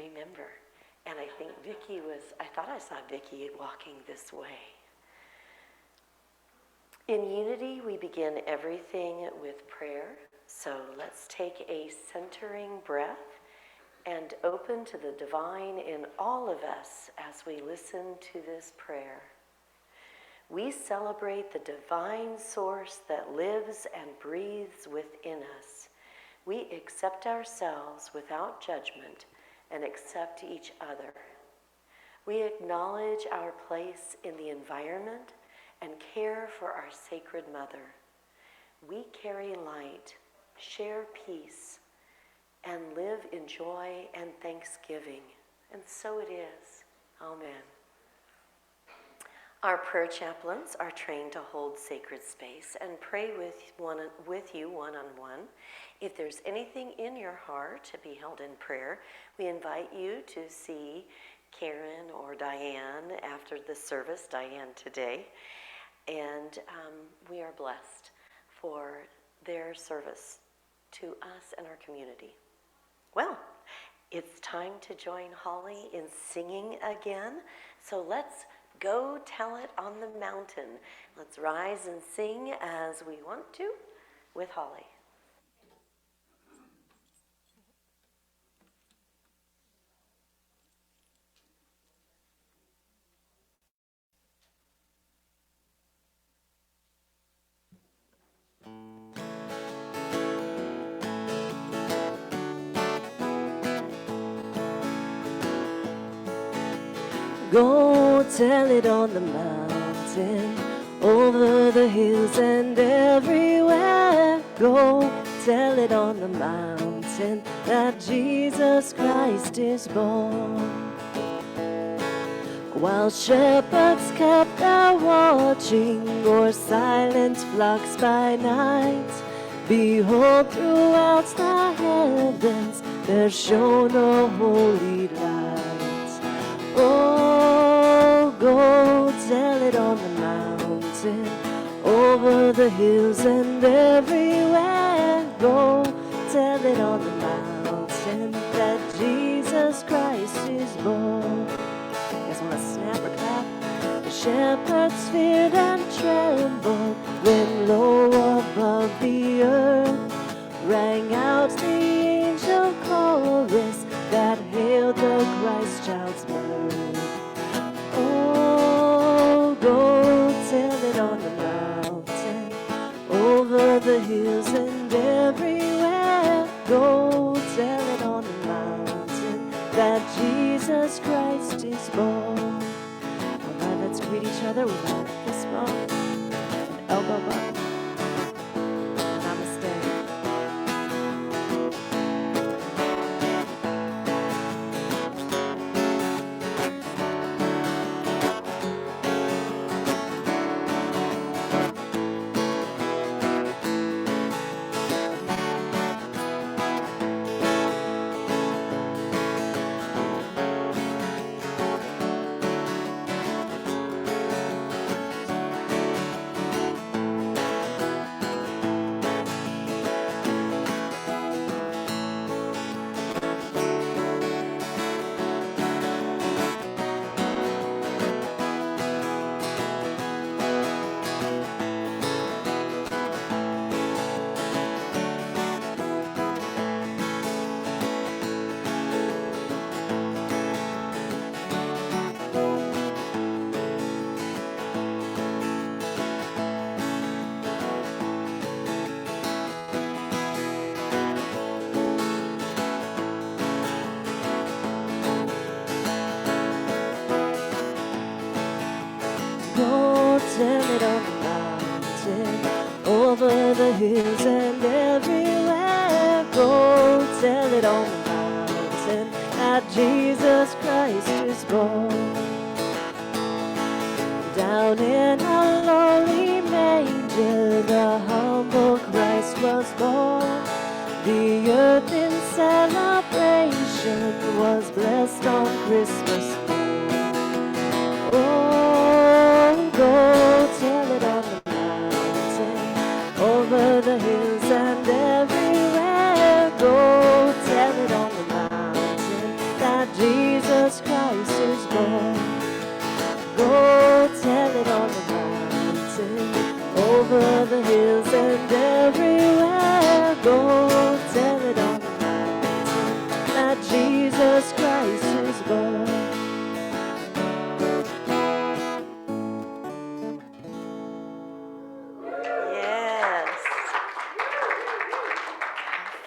remember. And I think I thought I saw Vicki walking this way. In unity, we begin everything with prayer. So let's take a centering breath and open to the divine in all of us as we listen to this prayer. We celebrate the divine source that lives and breathes within us. We accept ourselves without judgment and accept each other. We acknowledge our place in the environment and care for our sacred mother. We carry light, share peace, and live in joy and thanksgiving. And so it is. Amen. Our prayer chaplains are trained to hold sacred space and pray with you one-on-one. If there's anything in your heart to be held in prayer, we invite you to see Karen or Diane after the service, Diane today. And we are blessed for their service to us and our community. Well, it's time to join Holly in singing again. So let's go tell it on the mountain. Let's rise and sing as we want to with Holly. Go tell it on the mountain, over the hills and everywhere. Go tell it on the mountain that Jesus Christ is born. While shepherds kept their watching o'er silent flocks by night, behold, throughout the heavens there shone a holy light. Oh, go tell it on the mountain, over the hills and everywhere. Go tell it on the mountain that Jesus Christ is born. You guys want to snap or clap? The shepherds feared and trembled when low above the earth rang out the angel chorus that hailed the Christ child's birth. Oh, go tell it on the mountain, over the hills and everywhere. Go tell it on the mountain that Jesus Christ is born. All right, let's greet each other with a fist bump, an elbow bump. Namaste. Tell it on the mountain, over the hills and everywhere. Go tell it on the mountain that Jesus Christ is born. Down in a lowly manger, the humble Christ was born. The earth in celebration was blessed on Christmas Day. Oh, go tell it on the mountain, over the hills and everywhere. Go tell it on the mountain that over the hills and everywhere. Go tell it on the mountain that Jesus Christ is born. Yes.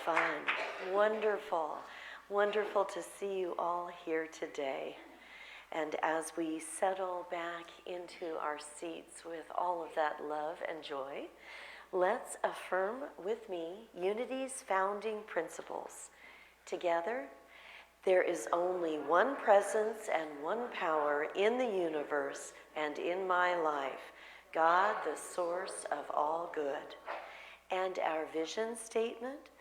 How fun. Wonderful. Wonderful to see you all here today. And as we settle back into our seats with all of that love and joy, let's affirm with me Unity's founding principles. Together, there is only one presence and one power in the universe and in my life, God, the source of all good. And our vision statement,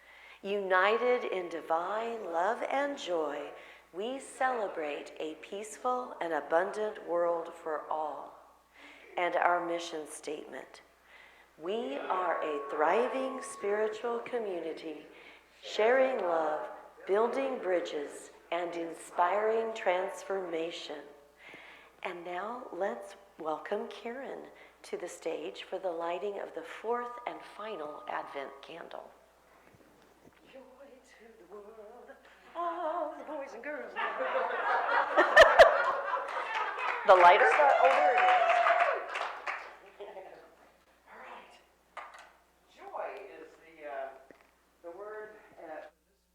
united in divine love and joy, we celebrate a peaceful and abundant world for all. And our mission statement, we are a thriving spiritual community, sharing love, building bridges, and inspiring transformation. And now let's welcome Karen to the stage for the lighting of the fourth and final Advent candle. Joy to the world, all the boys and girls. The lighter? Oh, there it is. All right. Joy is the word this week.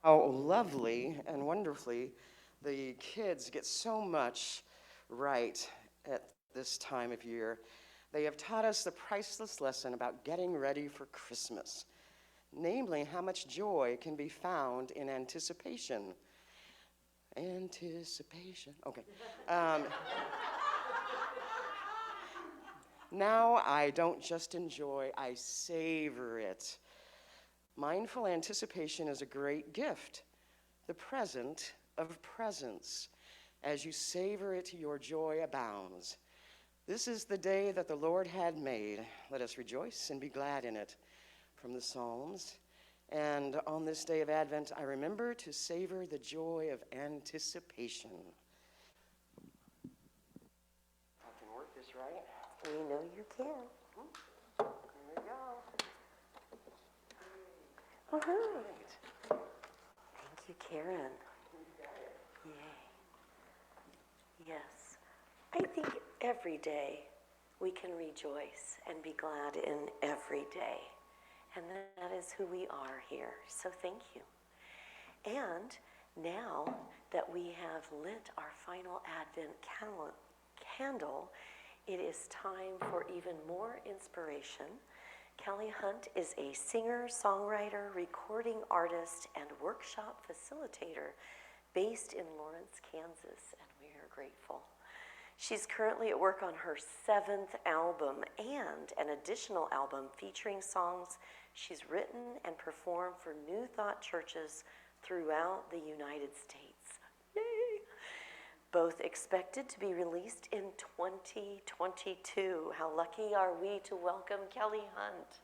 How lovely and wonderfully the kids get so much right at this time of year. They have taught us the priceless lesson about getting ready for Christmas, namely how much joy can be found in anticipation. Anticipation. Okay. Now I don't just enjoy, I savor it. Mindful anticipation is a great gift, the present of presence. As you savor it, your joy abounds. This is the day that the Lord had made. Let us rejoice and be glad in it. From the Psalms. And on this day of Advent, I remember to savor the joy of anticipation. I can work this right. We know you can. There we go. Woohoo! Thank you, Karen. Yay. Yes. I think every day we can rejoice and be glad in every day. And that is who we are here. So thank you. And now that we have lit our final Advent candle, it is time for even more inspiration. Kelley Hunt is a singer, songwriter, recording artist, and workshop facilitator based in Lawrence, Kansas, and we are grateful. She's currently at work on her 7th album and an additional album featuring songs she's written and performed for New Thought churches throughout the United States. Yay! Both expected to be released in 2022. How lucky are we to welcome Kelley Hunt.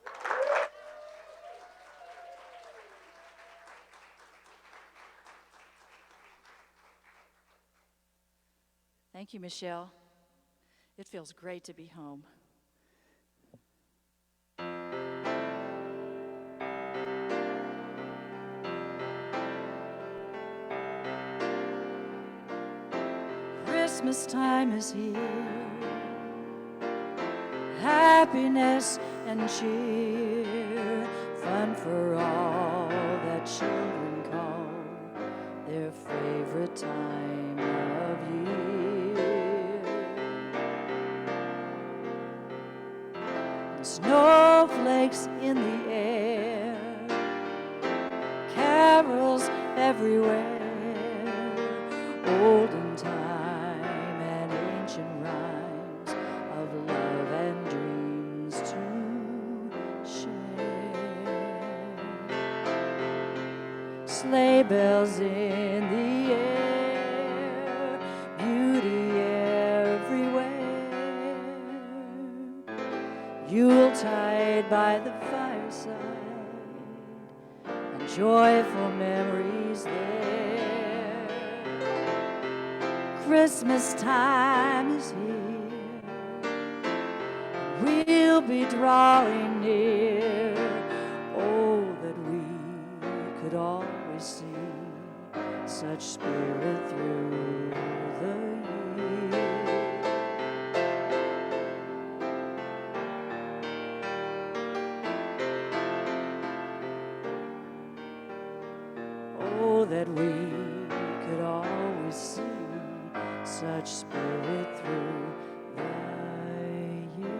Thank you, Michelle. It feels great to be home. Christmas time is here. Happiness and cheer, fun for all that children call their favorite time of year. And snowflakes in the air, carols everywhere, olden time and ancient rhymes of love and dreams to share. Sleigh bells in the air, beauty everywhere, Yuletide by the fireside, and joyful memories there. Christmas time is here. We'll be drawing near. Oh, that we could always see such spirit through the year. Oh, that we could always see such spirit through the year.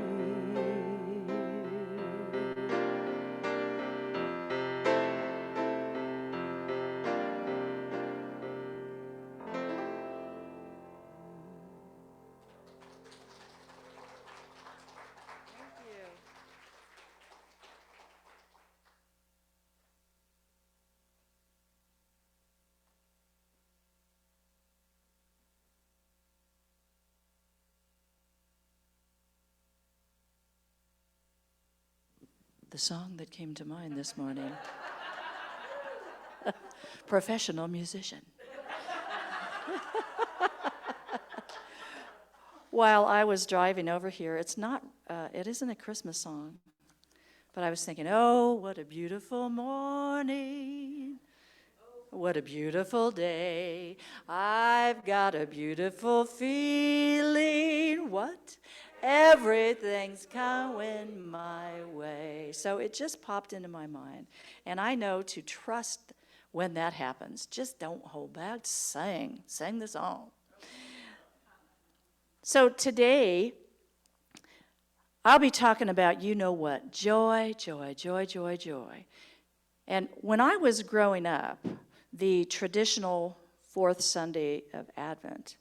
The song that came to mind this morning. Professional musician. While I was driving over here, it isn't a Christmas song, but I was thinking, oh, what a beautiful morning. What a beautiful day. I've got a beautiful feeling. What? Everything's coming my way. So it just popped into my mind. And I know to trust when that happens. Just don't hold back. Sing the song. So today, I'll be talking about, you know what, joy, joy, joy, joy, joy. And when I was growing up, the traditional fourth Sunday of Advent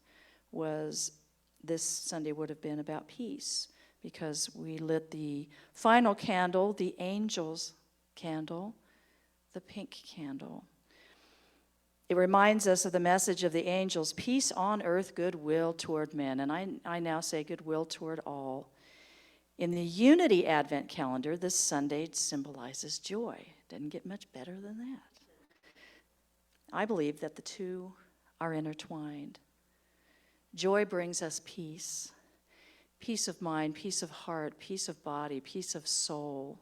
this Sunday would have been about peace, because we lit the final candle, the angel's candle, the pink candle. It reminds us of the message of the angels, peace on earth, goodwill toward men. And I now say goodwill toward all. In the Unity Advent calendar, this Sunday symbolizes joy. Doesn't get much better than that. I believe that the two are intertwined. Joy brings us peace, peace of mind, peace of heart, peace of body, peace of soul.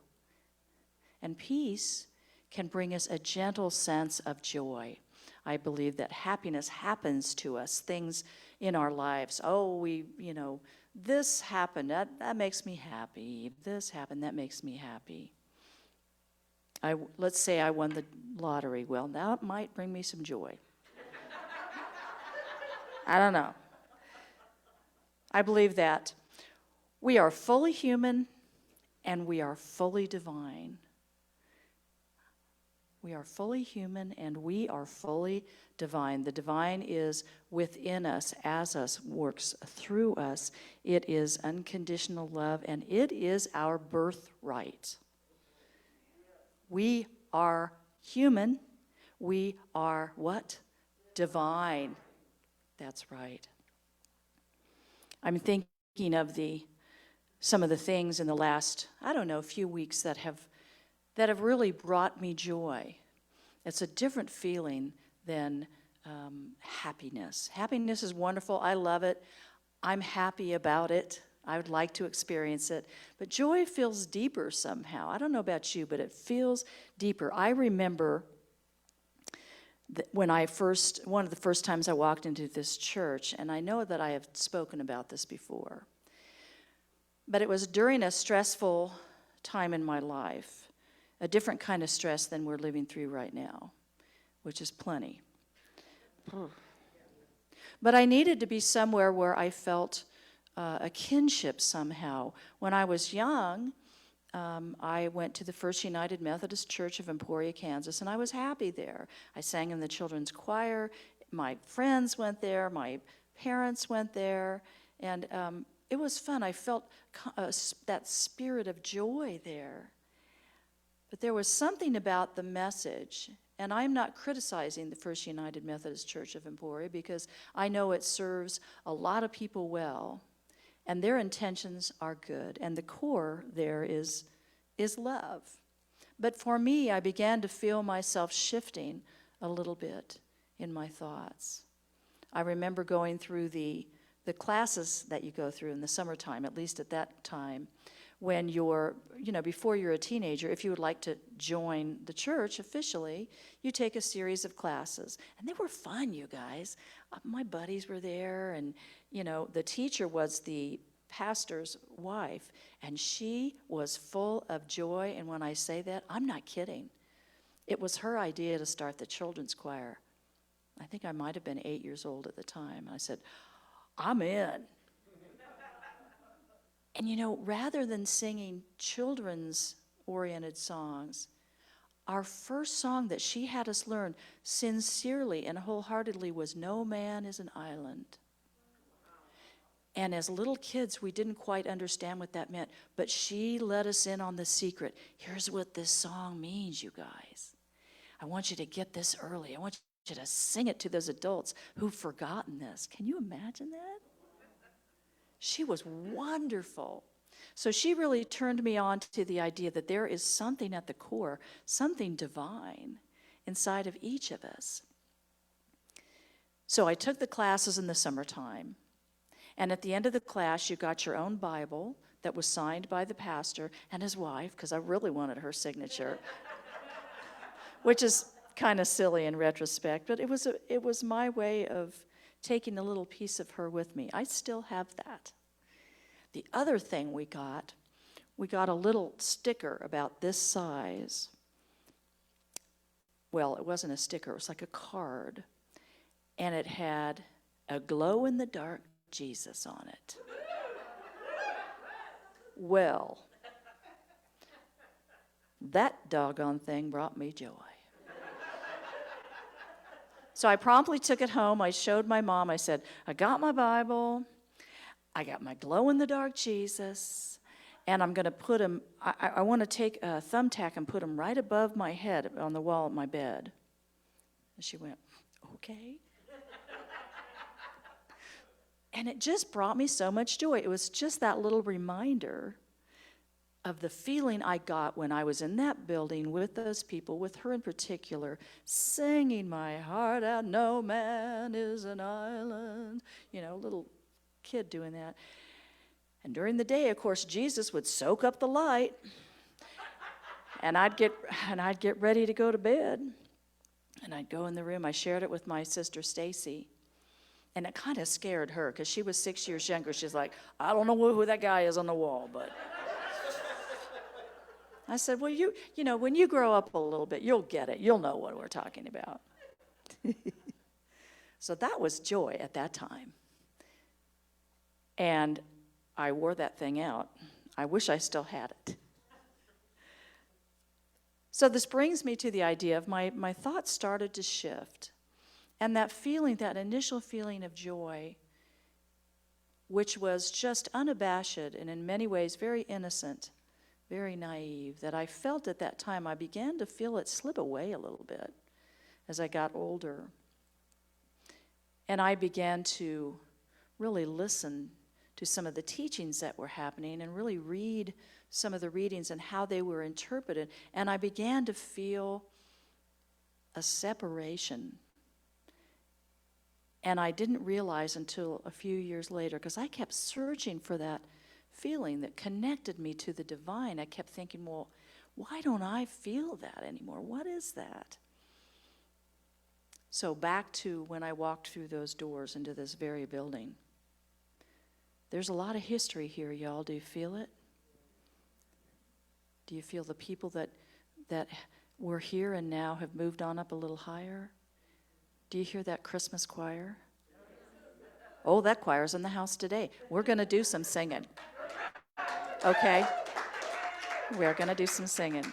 And peace can bring us a gentle sense of joy. I believe that happiness happens to us, things in our lives. Oh, this happened, that makes me happy. This happened, that makes me happy. Let's say I won the lottery. Well, that might bring me some joy. I don't know. I believe that we are fully human and we are fully divine. We are fully human and we are fully divine. The divine is within us, as us, works through us. It is unconditional love and it is our birthright. We are human. We are what? Divine. That's right. I'm thinking of some of the things in the last, few weeks that have really brought me joy. It's a different feeling than happiness. Happiness is wonderful. I love it. I'm happy about it. I would like to experience it. But joy feels deeper somehow. I don't know about you, but it feels deeper. I remember one of the first times I walked into this church, and I know that I have spoken about this before, but it was during a stressful time in my life, a different kind of stress than we're living through right now, which is plenty. But I needed to be somewhere where I felt a kinship somehow. When I was young, I went to the First United Methodist Church of Emporia, Kansas, and I was happy there. I sang in the children's choir. My friends went there. My parents went there. And it was fun. I felt that spirit of joy there. But there was something about the message, and I'm not criticizing the First United Methodist Church of Emporia because I know it serves a lot of people well. And their intentions are good, and the core there is love. But for me, I began to feel myself shifting a little bit in my thoughts. I remember going through the classes that you go through in the summertime, at least at that time, when you're, before you're a teenager, if you would like to join the church officially, you take a series of classes. And they were fun, you guys. My buddies were there, and, the teacher was the pastor's wife, and she was full of joy. And when I say that, I'm not kidding. It was her idea to start the children's choir. I think I might have been 8 years old at the time. I said, I'm in. And rather than singing children's oriented songs, our first song that she had us learn sincerely and wholeheartedly was No Man is an Island. And as little kids, we didn't quite understand what that meant, but she let us in on the secret. Here's what this song means, you guys. I want you to get this early. I want you to sing it to those adults who've forgotten this. Can you imagine that? She was wonderful. So she really turned me on to the idea that there is something at the core, something divine inside of each of us. So I took the classes in the summertime. And at the end of the class, you got your own Bible that was signed by the pastor and his wife, because I really wanted her signature, which is kind of silly in retrospect, but it was my way of taking a little piece of her with me. I still have that. The other thing we got a little sticker about this size. Well, it wasn't a sticker, it was like a card, and it had a glow-in-the-dark Jesus on it. Well, that doggone thing brought me joy. So I promptly took it home. I showed my mom. I said, I got my Bible. I got my glow-in-the-dark Jesus. And I'm going to put him, I want to take a thumbtack and put him right above my head on the wall of my bed. And she went, okay. And it just brought me so much joy. It was just that little reminder of the feeling I got when I was in that building with those people, with her in particular, singing my heart out, no man is an island. Little kid doing that. And during the day, of course, Jesus would soak up the light, and I'd get ready to go to bed. And I'd go in the room. I shared it with my sister Stacy. And it kind of scared her because she was 6 years younger. She's like, I don't know who that guy is on the wall, but I said, well, when you grow up a little bit, you'll get it. You'll know what we're talking about. So that was joy at that time. And I wore that thing out. I wish I still had it. So this brings me to the idea of my thoughts started to shift. And that feeling, that initial feeling of joy, which was just unabashed and in many ways very innocent, very naive, that I felt at that time, I began to feel it slip away a little bit as I got older. And I began to really listen to some of the teachings that were happening and really read some of the readings and how they were interpreted. And I began to feel a separation. And I didn't realize until a few years later, because I kept searching for that feeling that connected me to the divine. I kept thinking, well, why don't I feel that anymore? What is that? So back to when I walked through those doors into this very building. There's a lot of history here, y'all. Do you feel it? Do you feel the people that were here and now have moved on up a little higher? Do you hear that Christmas choir? Oh, that choir's in the house today. We're going to do some singing. Okay? We're going to do some singing.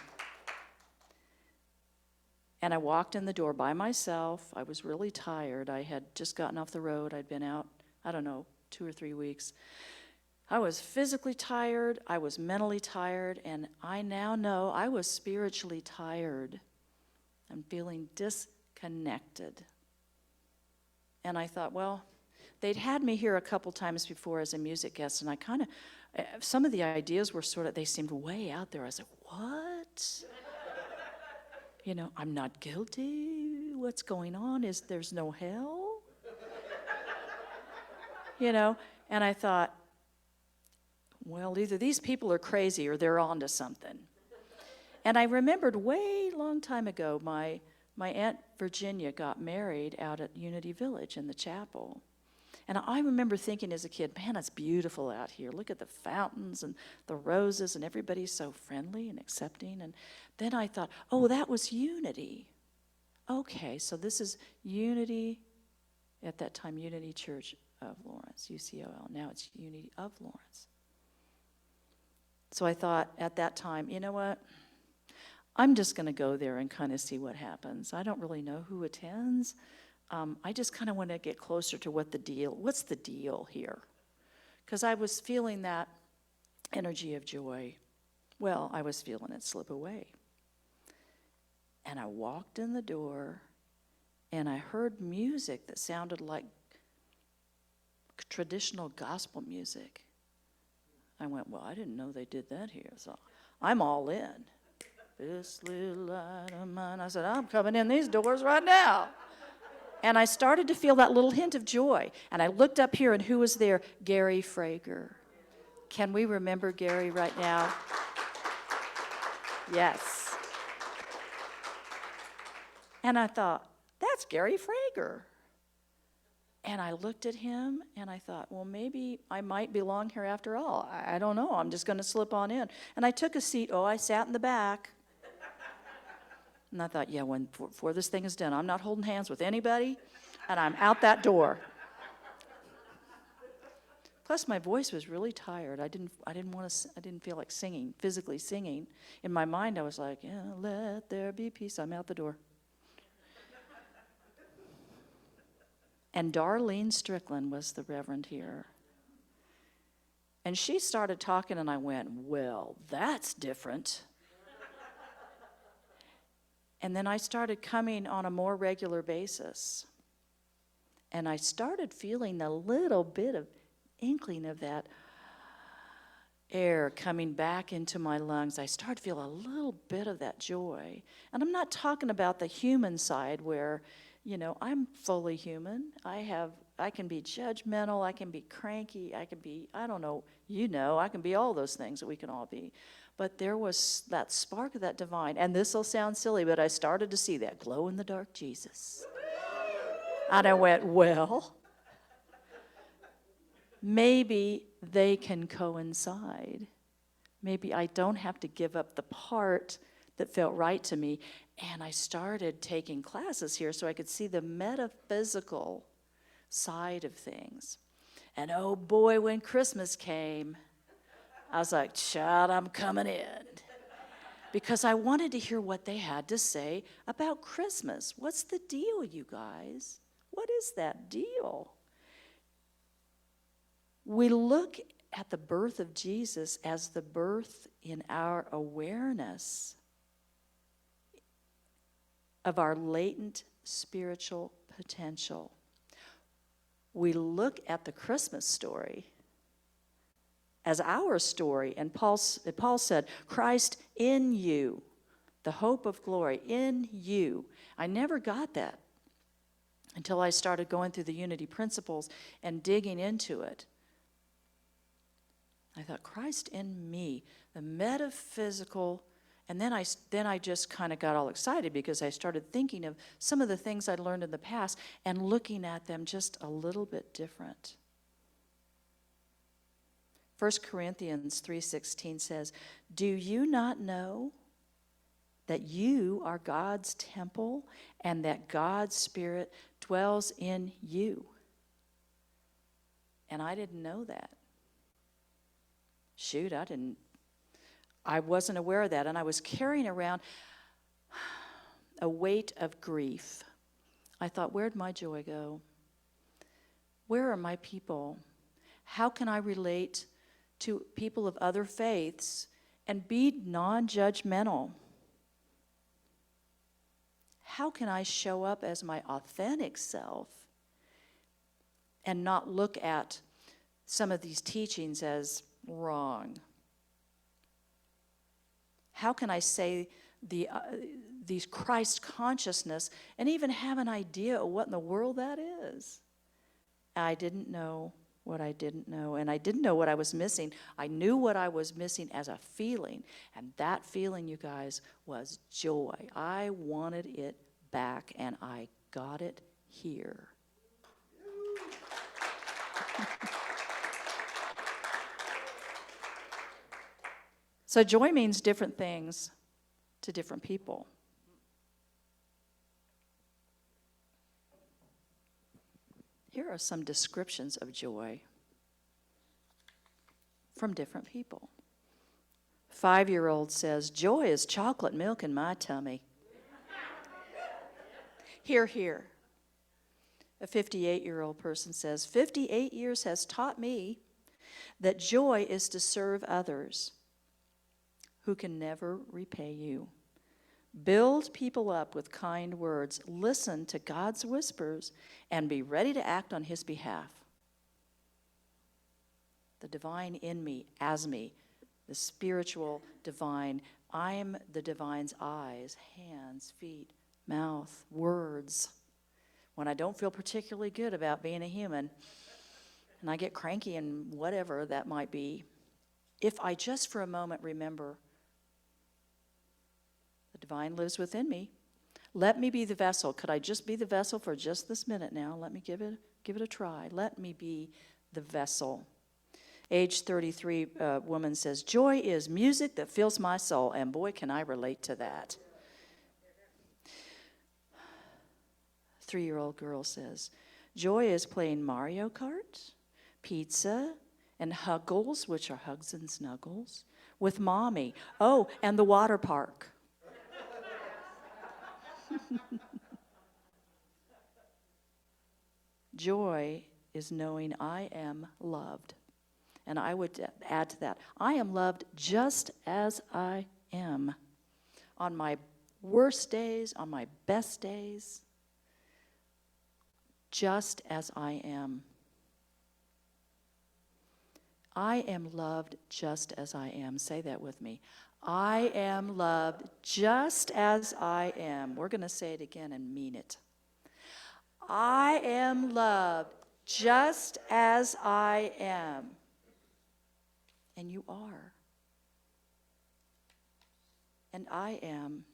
And I walked in the door by myself. I was really tired. I had just gotten off the road. I'd been out, 2 or 3 weeks. I was physically tired. I was mentally tired. And I now know I was spiritually tired. I'm feeling disconnected. And I thought, well, they'd had me here a couple times before as a music guest, and I kind of, some of the ideas were they seemed way out there. I was like, what? I'm not guilty. What's going on? There's no hell? you know? And I thought, well, either these people are crazy or they're onto something. And I remembered way long time ago, my Aunt Virginia got married out at Unity Village in the chapel. And I remember thinking as a kid, man, it's beautiful out here. Look at the fountains and the roses, and everybody's so friendly and accepting. And then I thought, oh, that was Unity. Okay, so this is Unity, at that time, Unity Church of Lawrence, UCOL. Now it's Unity of Lawrence. So I thought at that time, you know what? I'm just going to go there and kind of see what happens. I don't really know who attends. I just kind of want to get closer to what's the deal here? Because I was feeling that energy of joy. Well, I was feeling it slip away. And I walked in the door, and I heard music that sounded like traditional gospel music. I went, well, I didn't know they did that here, so I'm all in. This little light of mine. I said, I'm coming in these doors right now. And I started to feel that little hint of joy. And I looked up here, and who was there? Gary Frager. Can we remember Gary right now? Yes. And I thought, that's Gary Frager. And I looked at him, and I thought, well, maybe I might belong here after all. I don't know. I'm just going to slip on in. And I took a seat. Oh, I sat in the back. And I thought, yeah, before this thing is done, I'm not holding hands with anybody, and I'm out that door. Plus, my voice was really tired. I didn't feel like singing, physically singing. In my mind, I was like, yeah, let there be peace. I'm out the door. And Darlene Strickland was the reverend here. And she started talking, and I went, well, that's different. And then I started coming on a more regular basis. And I started feeling a little bit of inkling of that air coming back into my lungs. I started to feel a little bit of that joy. And I'm not talking about the human side where, you know, I'm fully human. I can be judgmental, I can be cranky, I can be, I don't know, I can be all those things that we can all be. But there was that spark of that divine, and this will sound silly, but I started to see that glow-in-the-dark Jesus. And I went, well, maybe they can coincide. Maybe I don't have to give up the part that felt right to me. And I started taking classes here so I could see the metaphysical side of things. And oh boy, when Christmas came, I was like, child, I'm coming in. Because I wanted to hear what they had to say about Christmas. What's the deal, you guys? What is that deal? We look at the birth of Jesus as the birth in our awareness of our latent spiritual potential. We look at the Christmas story as our story, and Paul said, Christ in you, the hope of glory, in you. I never got that until I started going through the unity principles and digging into it. I thought, Christ in me, the metaphysical, and then I just kind of got all excited because I started thinking of some of the things I'd learned in the past and looking at them just a little bit different. 1 Corinthians 3:16 says, do you not know that you are God's temple and that God's Spirit dwells in you? And I didn't know that. Shoot, I wasn't aware of that, and I was carrying around a weight of grief. I thought, where'd my joy go? Where are my people? How can I relate to people of other faiths and be non-judgmental? How can I show up as my authentic self and not look at some of these teachings as wrong? How can I say these Christ consciousness and even have an idea of what in the world that is? I didn't know. what I didn't know, and I didn't know what I was missing. I knew what I was missing as a feeling, and that feeling, you guys, was joy. I wanted it back, and I got it here. So joy means different things to different people. Here are some descriptions of joy from different people. 5-year-old says, joy is chocolate milk in my tummy. Hear, hear. A 58-year-old person says, 58 years has taught me that joy is to serve others who can never repay you. Build people up with kind words. Listen to God's whispers and be ready to act on his behalf. The divine in me, as me, the spiritual divine. I'm the divine's eyes, hands, feet, mouth, words. When I don't feel particularly good about being a human, and I get cranky and whatever that might be, if I just for a moment remember the divine lives within me, let me be the vessel. Could I just be the vessel for just this minute now? Let me give it a try. Let me be the vessel. Age 33 woman says, joy is music that fills my soul, and boy, can I relate to that. 3-year-old girl says, joy is playing Mario Kart, pizza, and huggles, which are hugs and snuggles, with mommy. Oh, and the water park. Joy is knowing I am loved. And I would add to that, I am loved just as I am. On my worst days, on my best days, just as I am. I am loved just as I am. Say that with me. I am loved just as I am. We're going to say it again and mean it. I am loved just as I am. And you are. And I am.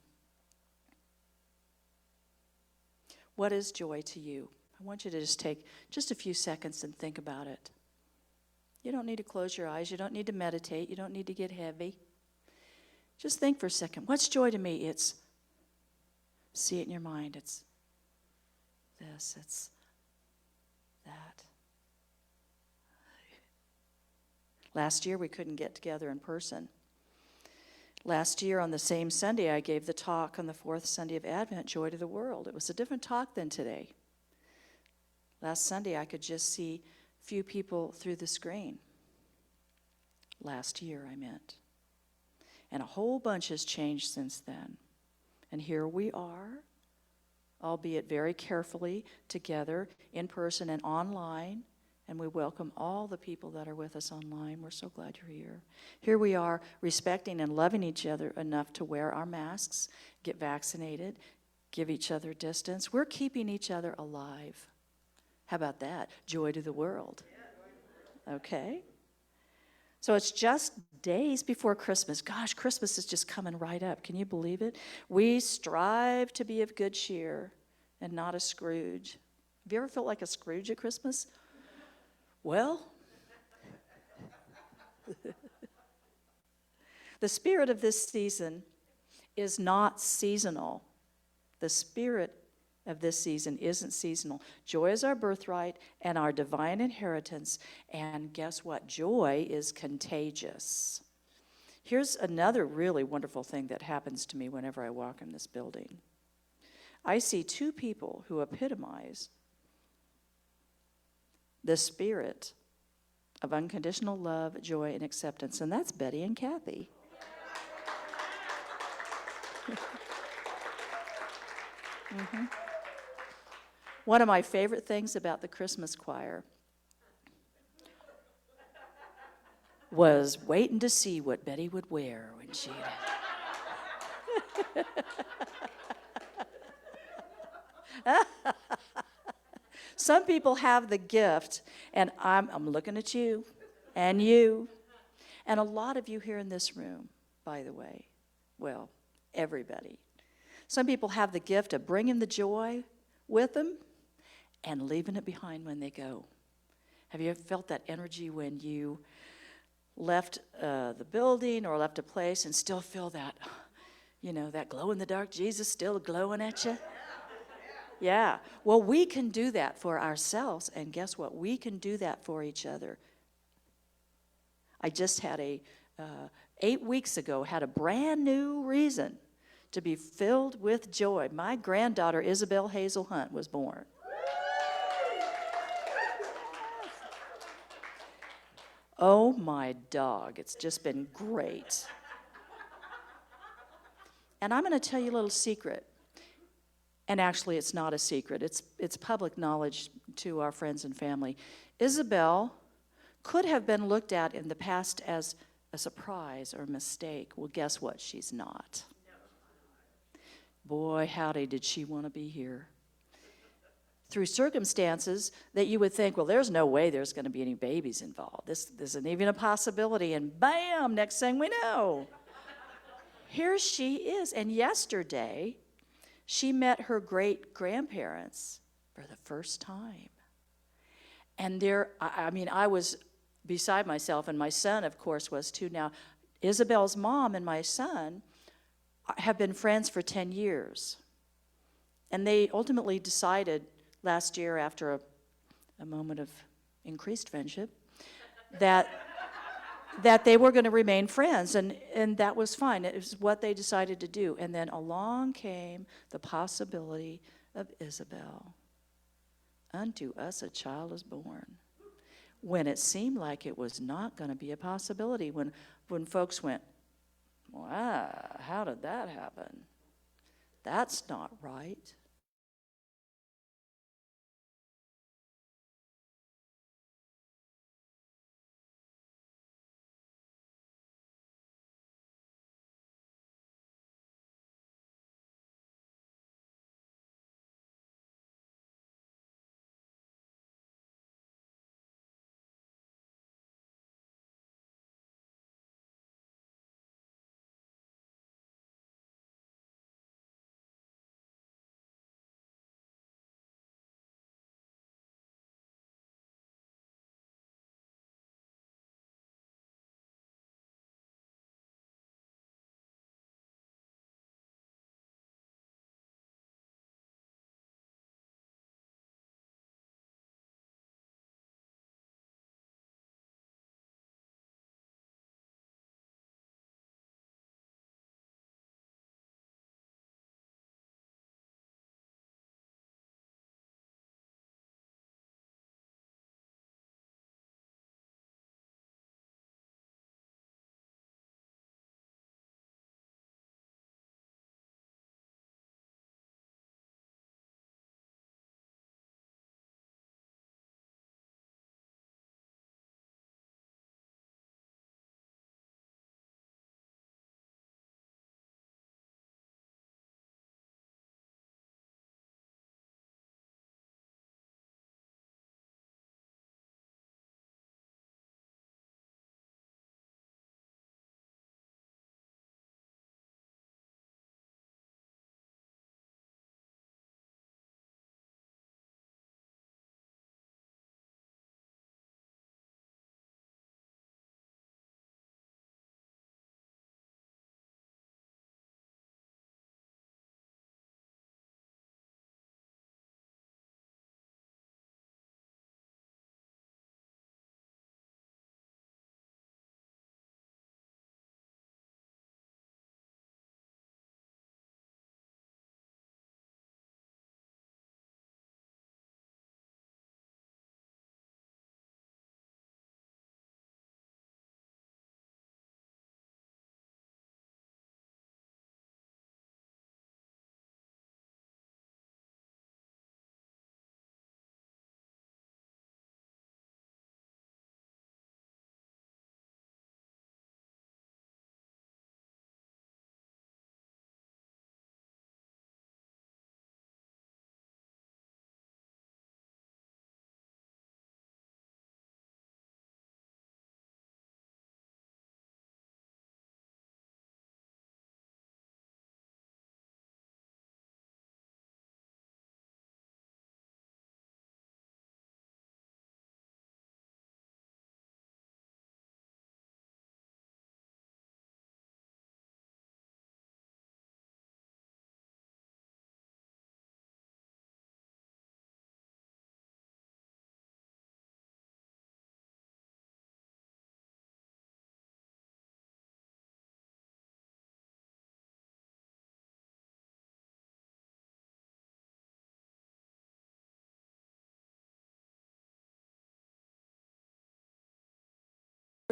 What is joy to you? I want you to just take just a few seconds and think about it. You don't need to close your eyes. You don't need to meditate. You don't need to get heavy. Just think for a second. What's joy to me? It's, see it in your mind. It's this. It's that. Last year, we couldn't get together in person. Last year, on the same Sunday, I gave the talk on the 4th Sunday of Advent, Joy to the World. It was a different talk than today. Last Sunday, I could just see few people through the screen. Last year, I meant. And a whole bunch has changed since then. And here we are, albeit very carefully together, in person and online. And we welcome all the people that are with us online. We're so glad you're here. Here we are, respecting and loving each other enough to wear our masks, get vaccinated, give each other distance. We're keeping each other alive. How about that? Joy to the world. Okay? So it's just days before Christmas. Gosh, Christmas is just coming right up. Can you believe it? We strive to be of good cheer and not a Scrooge. Have you ever felt like a Scrooge at Christmas? Well, the spirit of this season is not seasonal. The spirit of this season isn't seasonal. Joy is our birthright and our divine inheritance. And guess what? Joy is contagious. Here's another really wonderful thing that happens to me whenever I walk in this building. I see two people who epitomize the spirit of unconditional love, joy, and acceptance. And that's Betty and Kathy. Mm-hmm. One of my favorite things about the Christmas choir was waiting to see what Betty would wear when she... Some people have the gift, and I'm looking at you and you, and a lot of you here in this room, by the way. Well, everybody. Some people have the gift of bringing the joy with them and leaving it behind when they go. Have you ever felt that energy when you left the building or left a place and still feel that, that glow-in-the-dark Jesus still glowing at you? Yeah. Well, we can do that for ourselves, and guess what? We can do that for each other. I just had 8 weeks ago, had a brand new reason to be filled with joy. My granddaughter, Isabel Hazel Hunt, was born. Oh, my dog. It's just been great. And I'm going to tell you a little secret. And actually, it's not a secret. It's public knowledge to our friends and family. Isabel could have been looked at in the past as a surprise or a mistake. Well, guess what? She's not. Boy, howdy, did she want to be here. Through circumstances that you would think, well, there's no way there's going to be any babies involved. This isn't even a possibility. And bam, next thing we know, here she is. And yesterday, she met her great-grandparents for the first time. And I was beside myself, and my son, of course, was too. Now, Isabel's mom and my son have been friends for 10 years. And they ultimately decided last year, after a moment of increased friendship, that they were going to remain friends, and that was fine. It was what they decided to do. And then along came the possibility of Isabel. Unto us a child is born. When it seemed like it was not going to be a possibility, when folks went, wow, how did that happen? That's not right.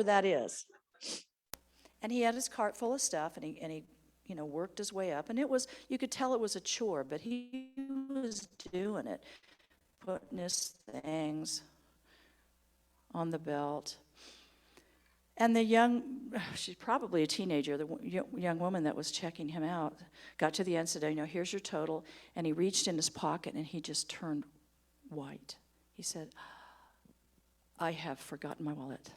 that is. And he had his cart full of stuff, and he worked his way up. And you could tell it was a chore, but he was doing it, putting his things on the belt. And she's probably a teenager, the young woman that was checking him out, got to the end and said, here's your total. And he reached in his pocket, and he just turned white. He said, I have forgotten my wallet.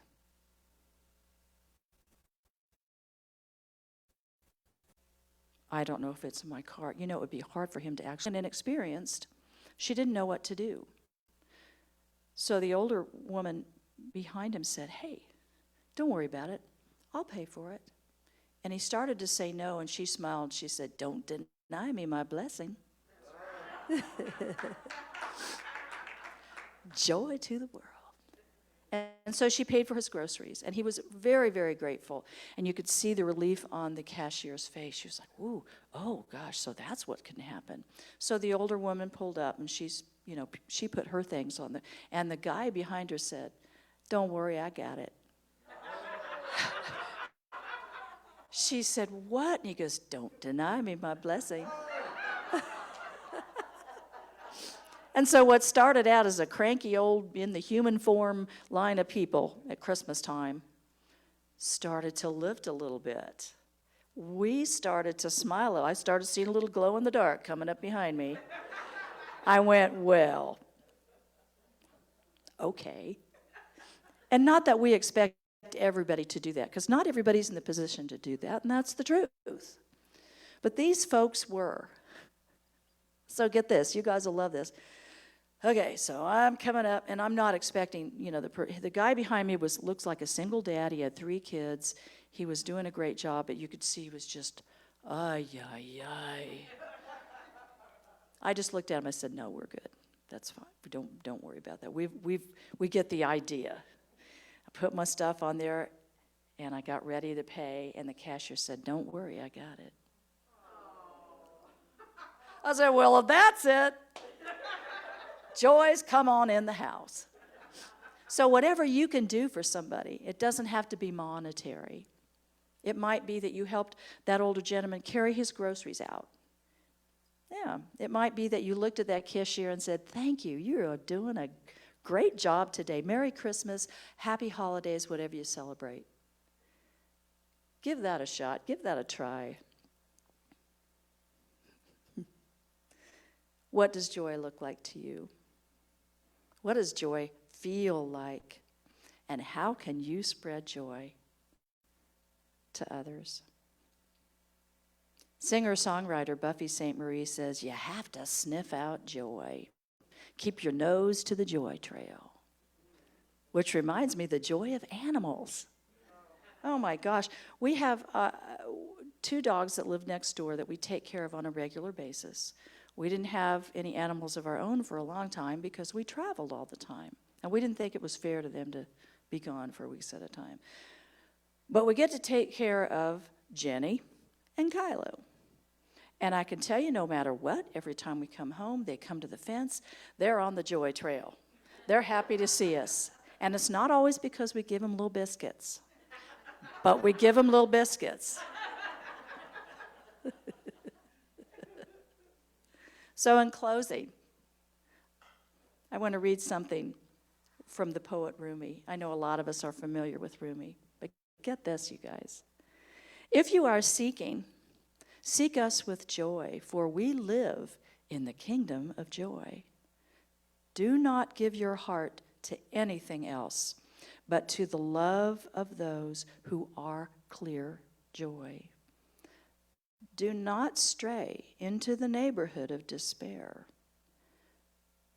I don't know if it's in my cart. It would be hard for him to actually, and inexperienced, she didn't know what to do. So the older woman behind him said, hey, don't worry about it. I'll pay for it. And he started to say no, and she smiled. She said, don't deny me my blessing. Joy to the world. And so she paid for his groceries, and he was very, very grateful. And you could see the relief on the cashier's face. She was like, ooh, oh gosh, so that's what can happen. So the older woman pulled up, and she put her things on and the guy behind her said, don't worry, I got it. She said, what? And he goes, don't deny me my blessing. And so what started out as a cranky old, in the human form line of people at Christmas time started to lift a little bit. We started to smile. I started seeing a little glow in the dark coming up behind me. I went, well, okay. And not that we expect everybody to do that, because not everybody's in the position to do that, and that's the truth. But these folks were. So get this, you guys will love this. Okay, so I'm coming up, and I'm not expecting, the guy behind me looks like a single dad. He had 3 kids. He was doing a great job, but you could see he was just, ay. I just looked at him. I said, no, we're good. That's fine. Don't worry about that. We get the idea. I put my stuff on there, and I got ready to pay, and the cashier said, don't worry, I got it. I said, well, if that's it, joys come on in the house. So whatever you can do for somebody, it doesn't have to be monetary. It might be that you helped that older gentleman carry his groceries out. Yeah, it might be that you looked at that cashier and said, thank you, you're doing a great job today. Merry Christmas, happy holidays, whatever you celebrate. Give that a shot, give that a try. What does joy look like to you? What does joy feel like? And how can you spread joy to others? Singer-songwriter Buffy St. Marie says, you have to sniff out joy. Keep your nose to the joy trail. Which reminds me, the joy of animals. Oh my gosh. We have 2 dogs that live next door that we take care of on a regular basis. We didn't have any animals of our own for a long time because we traveled all the time. And we didn't think it was fair to them to be gone for weeks at a time. But we get to take care of Jenny and Kylo. And I can tell you, no matter what, every time we come home, they come to the fence, they're on the joy trail. They're happy to see us. And it's not always because we give them little biscuits, but we give them little biscuits. So in closing, I want to read something from the poet Rumi. I know a lot of us are familiar with Rumi, but get this, you guys. If you are seeking, seek us with joy, for we live in the kingdom of joy. Do not give your heart to anything else, but to the love of those who are clear joy. Do not stray into the neighborhood of despair,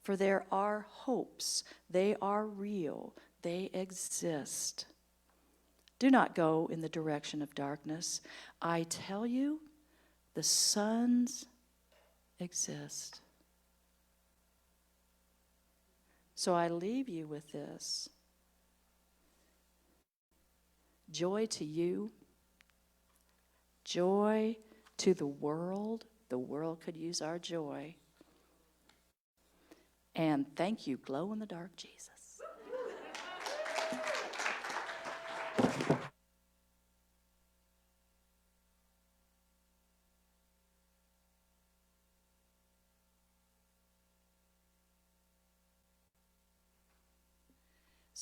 for there are hopes. They are real. They exist. Do not go in the direction of darkness. I tell you, the suns exist. So I leave you with this. Joy to you. Joy to the world. The world could use our joy. And thank you, glow in the dark Jesus.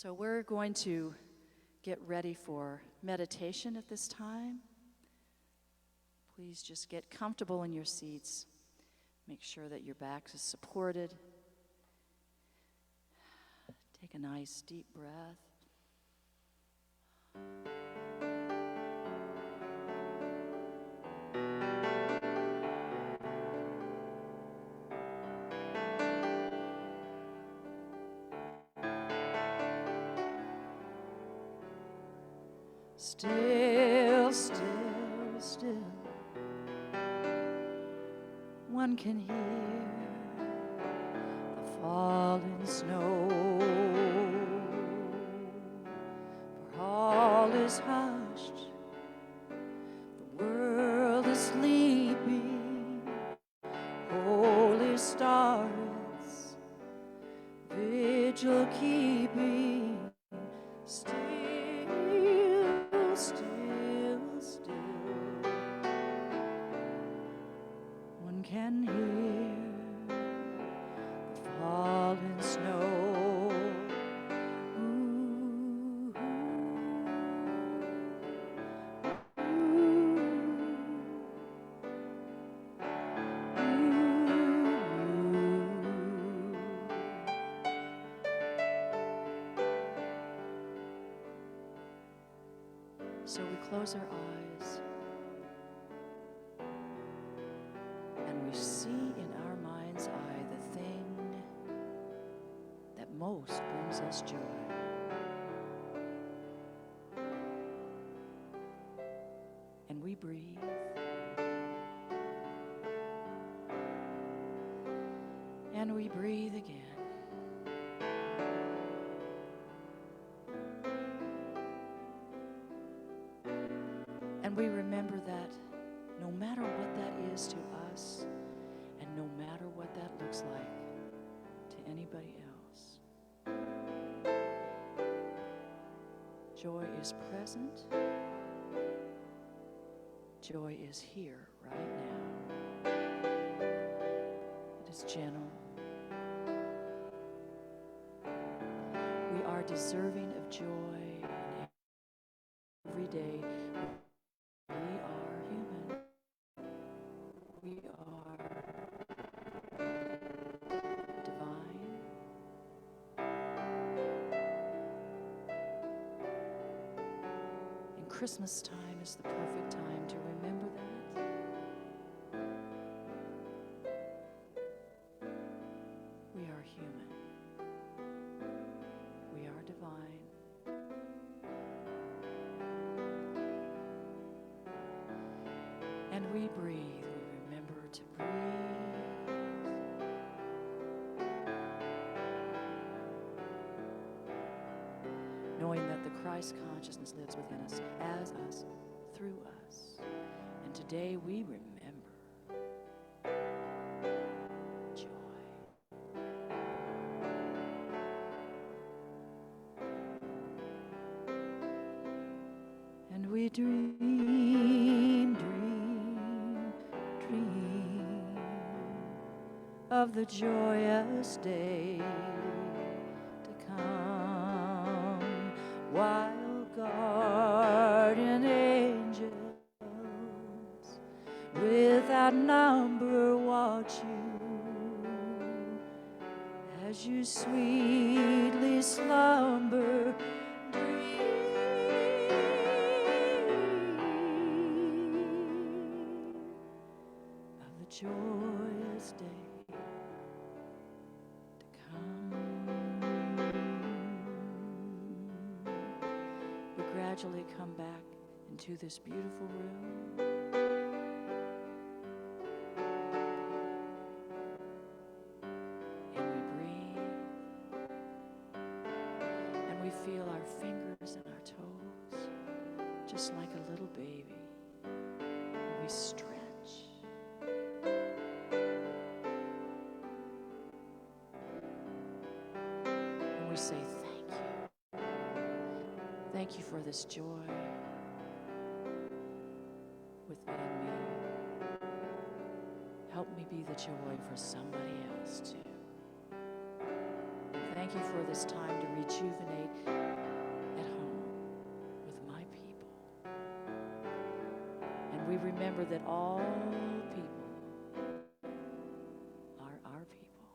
So we're going to get ready for meditation at this time. Please just get comfortable in your seats. Make sure that your back is supported. Take a nice deep breath. Still, still, still, one can hear the falling snow, for all is hushed, the world is sleeping, holy stars, vigil keeping, still, still, still, one can hear the falling snow. Ooh, So we close our eyes and we see in our mind's eye the thing that most brings us joy. And we breathe. And we breathe again. And we remember that no matter what that is to us, and no matter what that looks like to anybody else, joy is present. Joy is here right now. It is gentle. We are deserving of joy every day. We are human. We are divine. And Christmas time is the perfect time to remember that. We are human. We are divine. And we breathe. We remember to breathe. Knowing that the Christ consciousness lives within us, as us, through us. And today we remember joy. And we dream, dream, dream of the joyous day to come, while guardian angels without number watch you as you sweetly slumber. Joyous day to come. We gradually come back into this beautiful room. And we breathe. And we feel our fingers and our toes just like a little baby. And we stretch. We say thank you. Thank you for this joy within me. Help me be the joy for somebody else too. And thank thank you for this time to rejuvenate at home with my people. And we remember that all people are our people.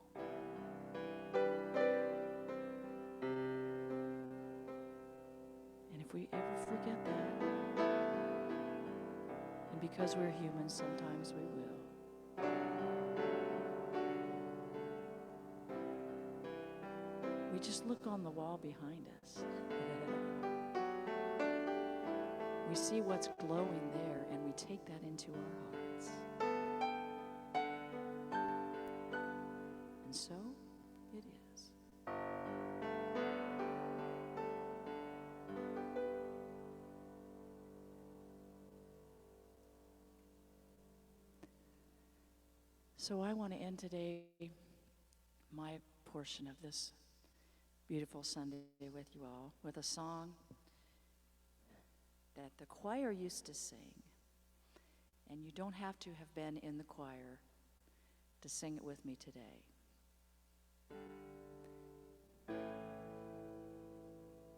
And if we ever forget that, and because we're humans, sometimes we will, we just look on the wall behind us. We see what's glowing there, and we take that into our hearts. And so it is. So I want to end today my portion of this beautiful Sunday with you all with a song that the choir used to sing. And you don't have to have been in the choir to sing it with me today.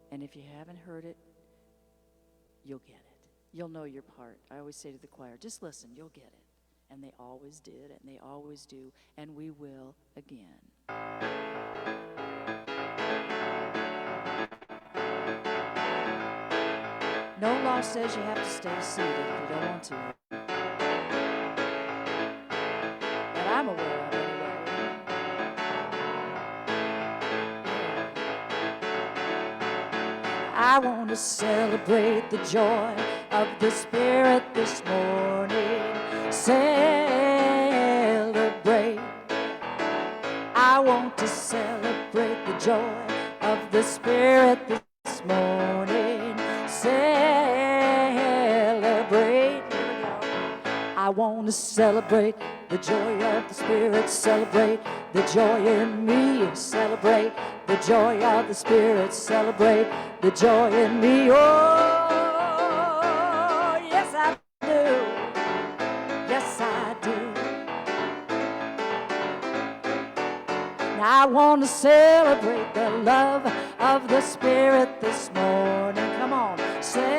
And if you haven't heard it, you'll get it. You'll know your part. I always say to the choir, just listen, you'll get it. And they always did, and they always do, and we will again. No law says you have to stay seated if you don't want to. That I'm aware of anyway. I want to celebrate the joy of the Spirit this morning. Celebrate. I want to celebrate the joy of the Spirit this morning. Celebrate. I want to celebrate the joy of the Spirit. Celebrate the joy in me. Celebrate the joy of the Spirit. Celebrate the joy in me. Oh, yes I do. Yes I do. Now I want to celebrate the love of the Spirit this morning. Come on, celebrate.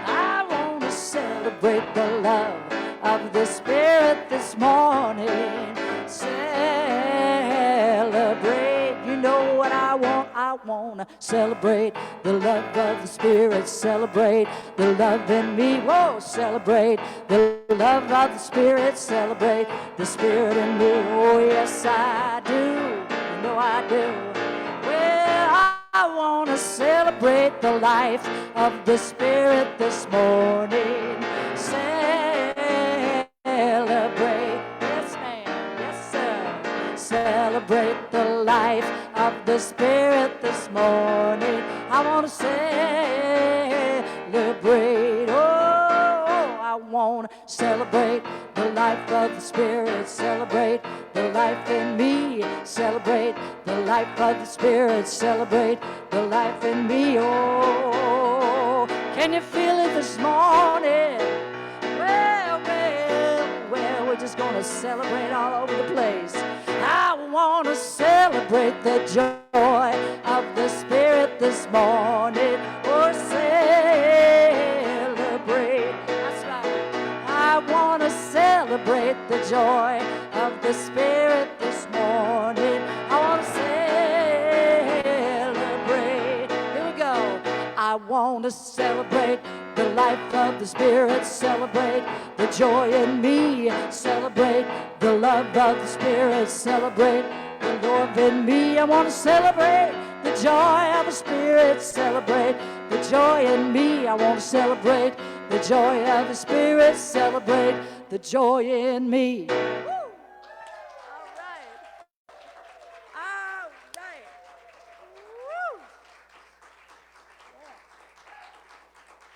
I want to celebrate the love of the Spirit this morning. Celebrate. You know what I want? I want to celebrate the love of the Spirit. Celebrate the love in me. Whoa, celebrate the love of the Spirit. Celebrate the Spirit in me. Oh, yes, I do. You know I do. Well, I want to celebrate the life of the Spirit this morning. Celebrate. Yes, ma'am. Yes, sir. Celebrate the life of the Spirit this morning. I want to celebrate. Oh, I want to celebrate the life of the Spirit. Celebrate the life in me. Celebrate the life of the Spirit. Celebrate the life in me. Oh, can you feel it this morning? Well, we're just going to celebrate all over the place. I want to celebrate the joy of the Spirit this morning. Oh, celebrate. That's right. I want to celebrate the joy of the Spirit this morning. I want to celebrate. Here we go. I want to celebrate the life of the Spirit. Celebrate the joy in me. Celebrate the love of the Spirit. Celebrate the love in me. I want to celebrate the joy of the Spirit. Celebrate the joy in me. I want to celebrate the joy of the Spirit. Celebrate the joy in me. Woo! All right. All right. Woo! Yeah.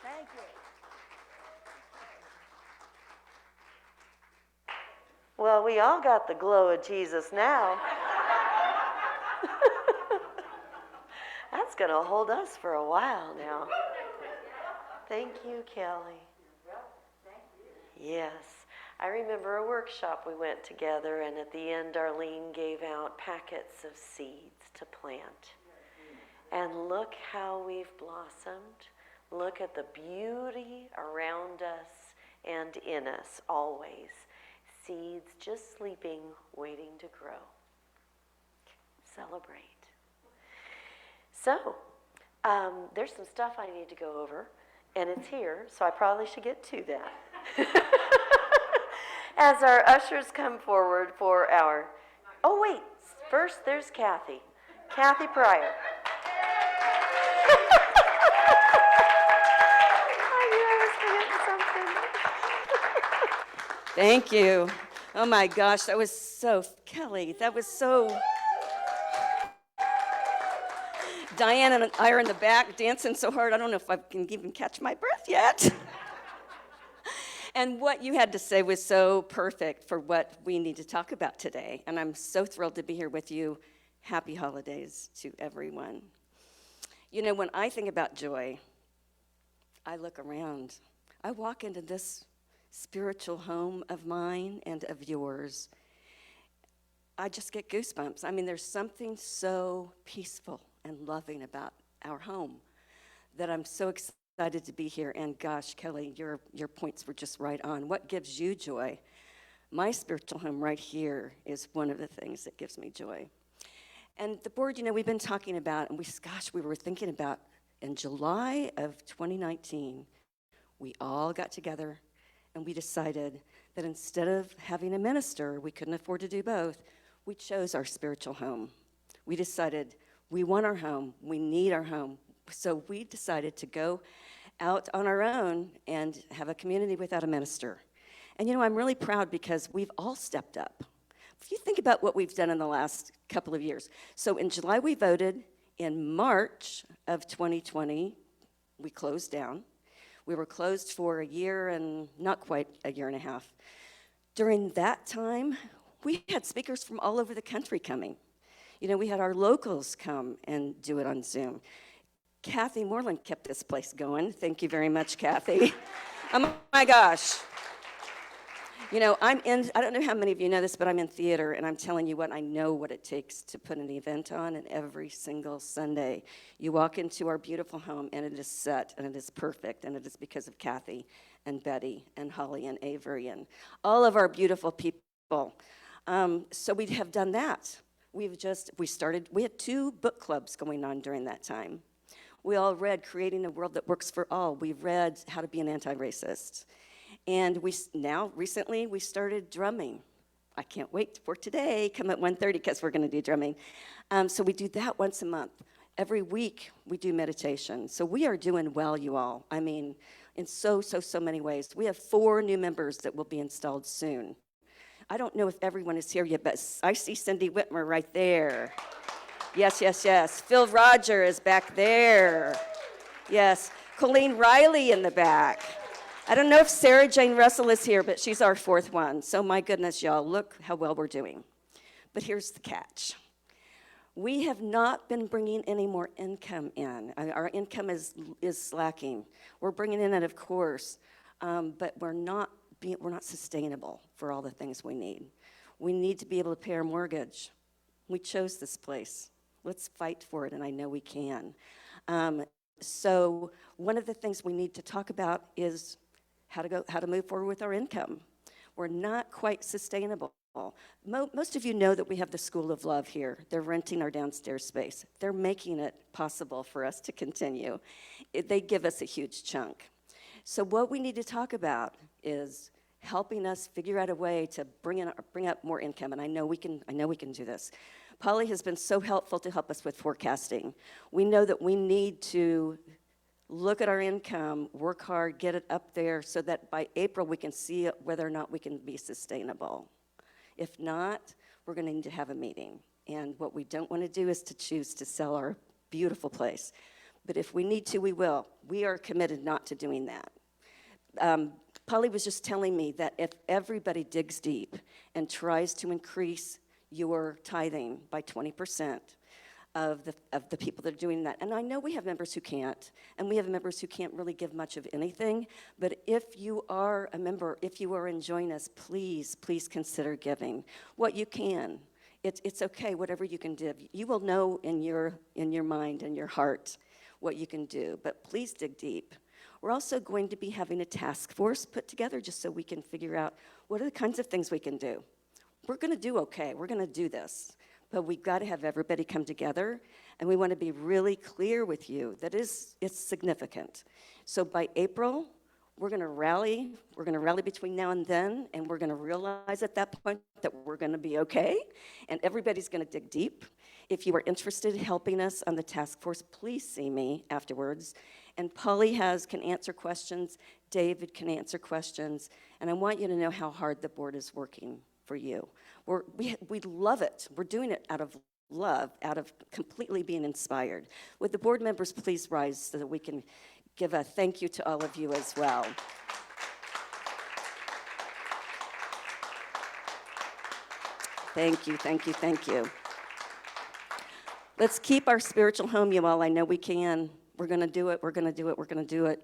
Thank you. Well, we all got the glow of Jesus now. That's going to hold us for a while now. Thank you, Kelley. Yes. I remember a workshop we went together, and at the end, Darlene gave out packets of seeds to plant. And look how we've blossomed. Look at the beauty around us and in us always. Seeds just sleeping, waiting to grow. Celebrate. So, there's some stuff I need to go over, and it's here, so I probably should get to that. As our ushers come forward for our, oh wait, first there's Kathy. Kathy Pryor. I knew I was forgetting something. Thank you. Oh my gosh, that was so, Kelley, that was so. Diane and I are in the back dancing so hard, I don't know if I can even catch my breath yet. And what you had to say was so perfect for what we need to talk about today. And I'm so thrilled to be here with you. Happy holidays to everyone. You know, when I think about joy, I look around. I walk into this spiritual home of mine and of yours. I just get goosebumps. I mean, there's something so peaceful and loving about our home that I'm so excited to be here. And gosh, Kelley, your points were just right on. What gives you joy? My spiritual home right here is one of the things that gives me joy. And the board, you know, we've been talking about, and we were thinking about in July of 2019, we all got together and we decided that instead of having a minister, we couldn't afford to do both, we chose our spiritual home. We decided we want our home, we need our home. So we decided to go out on our own and have a community without a minister. And you know, I'm really proud because we've all stepped up. If you think about what we've done in the last couple of years. So in July we voted. In March of 2020, we closed down. We were closed for a year and not quite a year and a half. During that time, we had speakers from all over the country coming. You know, we had our locals come and do it on Zoom. Kathy Moreland kept this place going. Thank you very much, Kathy. Oh my gosh. You know, I don't know how many of you know this, but I'm in theater, and I'm telling you what, I know what it takes to put an event on, and every single Sunday, you walk into our beautiful home, and it is set, and it is perfect, and it is because of Kathy and Betty and Holly and Avery and all of our beautiful people. So we have done that. We had 2 book clubs going on during that time. We all read Creating a World That Works for All. We read How to Be an Anti-Racist. And recently, we started drumming. I can't wait for today. Come at 1:30 because we're going to do drumming. So we do that once a month. Every week, we do meditation. So we are doing well, you all. I mean, in so many ways. We have 4 new members that will be installed soon. I don't know if everyone is here yet, but I see Cindy Whitmer right there. Yes. Phil Roger is back there. Yes. Colleen Riley in the back. I don't know if Sarah Jane Russell is here, but she's our 4th one. So my goodness, y'all, look how well we're doing. But here's the catch. We have not been bringing any more income in. Our income is slacking. We're bringing in it, of course, but we're not sustainable for all the things we need. We need to be able to pay our mortgage. We chose this place. Let's fight for it, and I know we can. So one of the things we need to talk about is how to move forward with our income. We're not quite sustainable. Most of you know that we have the School of Love here. They're renting our downstairs space. They're making it possible for us to continue. They give us a huge chunk. So what we need to talk about is helping us figure out a way to bring up more income, and I know we can do this. Polly has been so helpful to help us with forecasting. We know that we need to look at our income, work hard, get it up there so that by April we can see whether or not we can be sustainable. If not, we're going to need to have a meeting. And what we don't want to do is to choose to sell our beautiful place. But if we need to, we will. We are committed not to doing that. Polly was just telling me that if everybody digs deep and tries to increase your tithing by 20%, of the people that are doing that. And I know we have members who can't, and we have members who can't really give much of anything, but if you are a member, if you are enjoying us, please, please consider giving what you can. It's okay, whatever you can give. You will know in your mind and your heart what you can do, but please dig deep. We're also going to be having a task force put together just so we can figure out what are the kinds of things we can do. We're going to do okay. We're going to do this. But we've got to have everybody come together, and we want to be really clear with you that it's significant. So by April, we're going to rally. We're going to rally between now and then, and we're going to realize at that point that we're going to be okay, and everybody's going to dig deep. If you are interested in helping us on the task force, please see me afterwards. And Polly can answer questions. David can answer questions. And I want you to know how hard the board is working for you. We love it. We're doing it out of love, out of completely being inspired. Would the board members please rise so that we can give a thank you to all of you as well. Thank you, thank you, thank you. Let's keep our spiritual home, you all. I know we can. We're going to do it. We're going to do it. We're going to do it.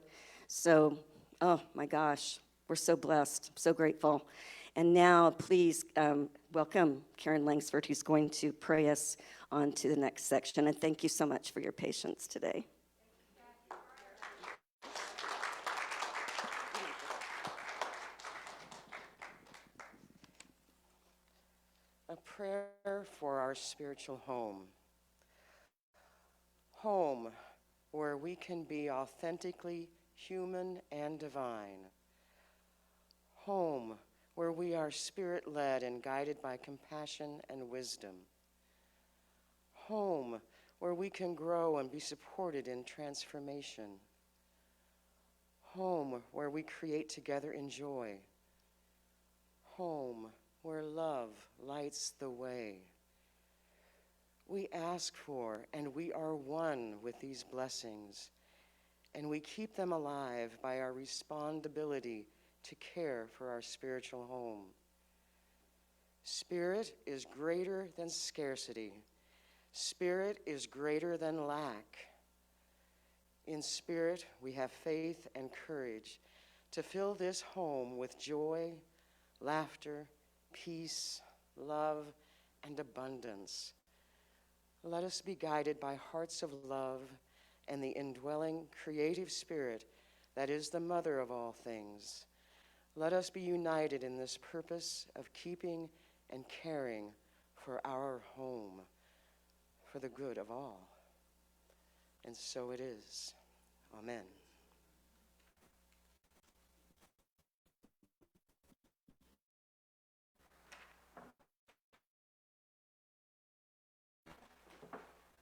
So, oh my gosh, we're so blessed, so grateful. And now, please welcome Karen Langsford, who's going to pray us on to the next section. And thank you so much for your patience today. A prayer for our spiritual home. Home where we can be authentically human and divine. Home where we are spirit-led and guided by compassion and wisdom. Home where we can grow and be supported in transformation. Home where we create together in joy. Home where love lights the way. We ask for and we are one with these blessings, and we keep them alive by our responsibility to care for our spiritual home. Spirit is greater than scarcity. Spirit is greater than lack. In spirit, we have faith and courage to fill this home with joy, laughter, peace, love, and abundance. Let us be guided by hearts of love and the indwelling creative spirit that is the mother of all things. Let us be united in this purpose of keeping and caring for our home, for the good of all. And so it is. Amen.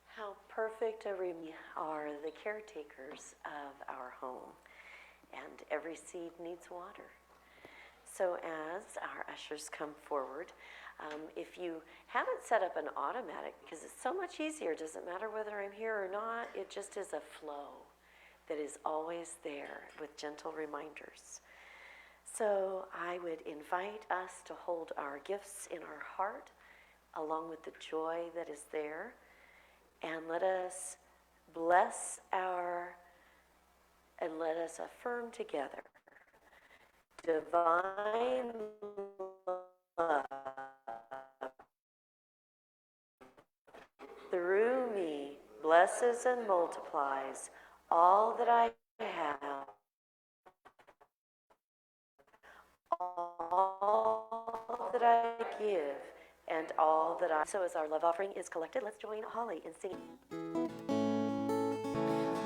How perfect we are the caretakers of our home, and every seed needs water. So as our ushers come forward, if you haven't set up an automatic, because it's so much easier, it doesn't matter whether I'm here or not, it just is a flow that is always there with gentle reminders. So I would invite us to hold our gifts in our heart, along with the joy that is there, and let us bless and let us affirm together divine love through me blesses and multiplies all that I have, all that I give, and all that I... So as our love offering is collected, let's join Holly in singing.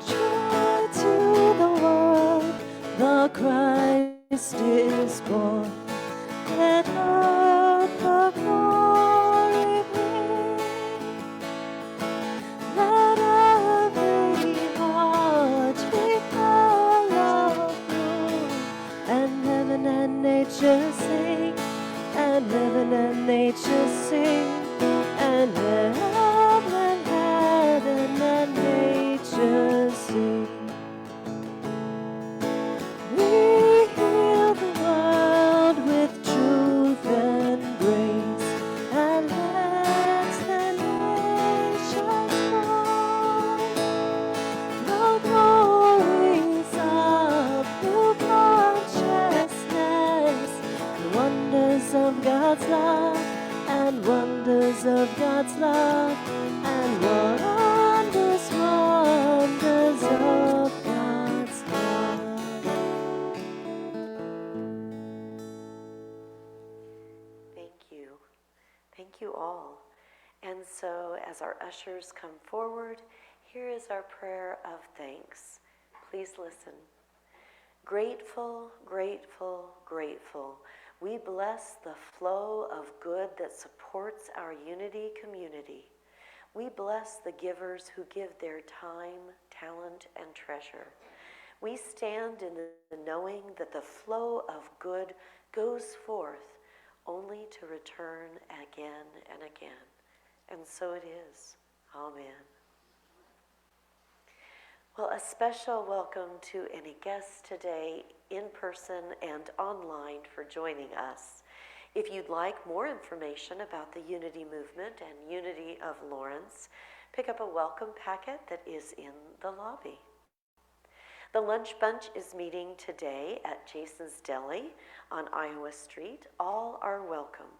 Joy to the world, the Christ is born. Let earth the glory bring. Let every heart be full of blue, and heaven and nature sing, and heaven and nature sing, and heaven and nature sing. We heal the world God's love, and what wondrous wonders of God's love. Thank you. Thank you all. And so, as our ushers come forward, here is our prayer of thanks. Please listen. Grateful, grateful, grateful. We bless the flow of good that supports our unity community. We bless the givers who give their time, talent, and treasure. We stand in the knowing that the flow of good goes forth only to return again and again. And so it is. Amen. Well, a special welcome to any guests today, in person and online, for joining us. If you'd like more information about the Unity Movement and Unity of Lawrence, pick up a welcome packet that is in the lobby. The Lunch Bunch is meeting today at Jason's Deli on Iowa Street. All are welcome.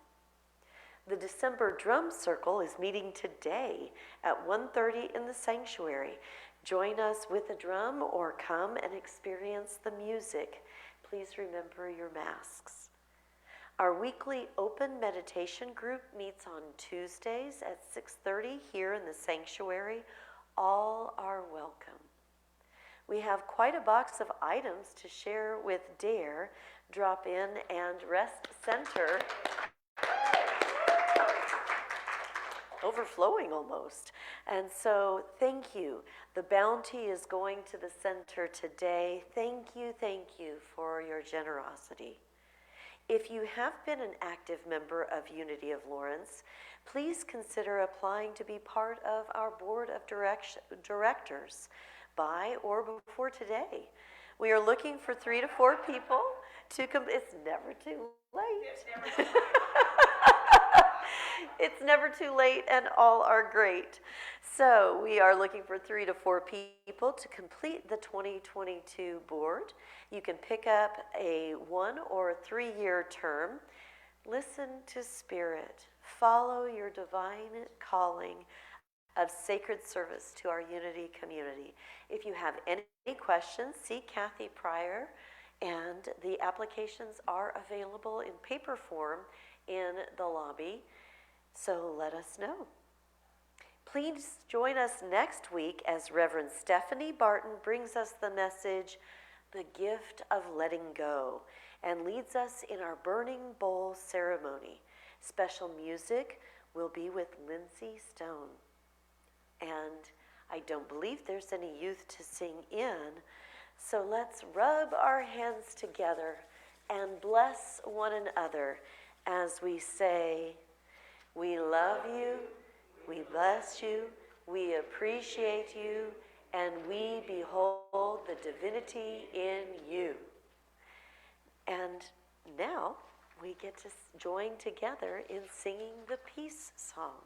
The December Drum Circle is meeting today at 1:30 in the sanctuary. Join us with a drum or come and experience the music. Please remember your masks. Our weekly open meditation group meets on Tuesdays at 6:30 here in the sanctuary. All are welcome. We have quite a box of items to share with DARE, Drop In, and Rest Center. Overflowing almost. And so thank you. The bounty is going to the center today. Thank you for your generosity. If you have been an active member of Unity of Lawrence, please consider applying to be part of our board of directors by or before today. We are looking for 3 to 4 people to come. It's never too late. It's never too late, and all are great. So we are looking for 3 to 4 people to complete the 2022 board. You can pick up a 1 or 3-year term. Listen to Spirit. Follow your divine calling of sacred service to our Unity community. If you have any questions, see Kathy Pryor, and the applications are available in paper form in the lobby. So let us know. Please join us next week as Reverend Stephanie Barton brings us the message, The Gift of Letting Go, and leads us in our Burning Bowl ceremony. Special music will be with Lindsay Stone. And I don't believe there's any youth to sing in, so let's rub our hands together and bless one another as we say, we love you, we bless you, we appreciate you, and we behold the divinity in you. And now we get to join together in singing the peace song.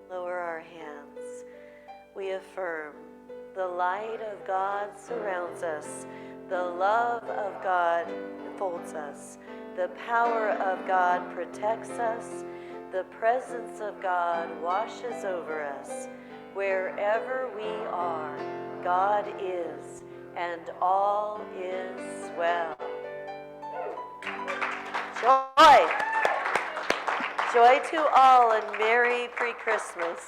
Lower our hands. We affirm The light of God surrounds us. The love of God enfolds us. The power of God protects us. The presence of God washes over us. Wherever we are, God is, and all is well. Joy! Joy to all, and Merry Pre-Christmas.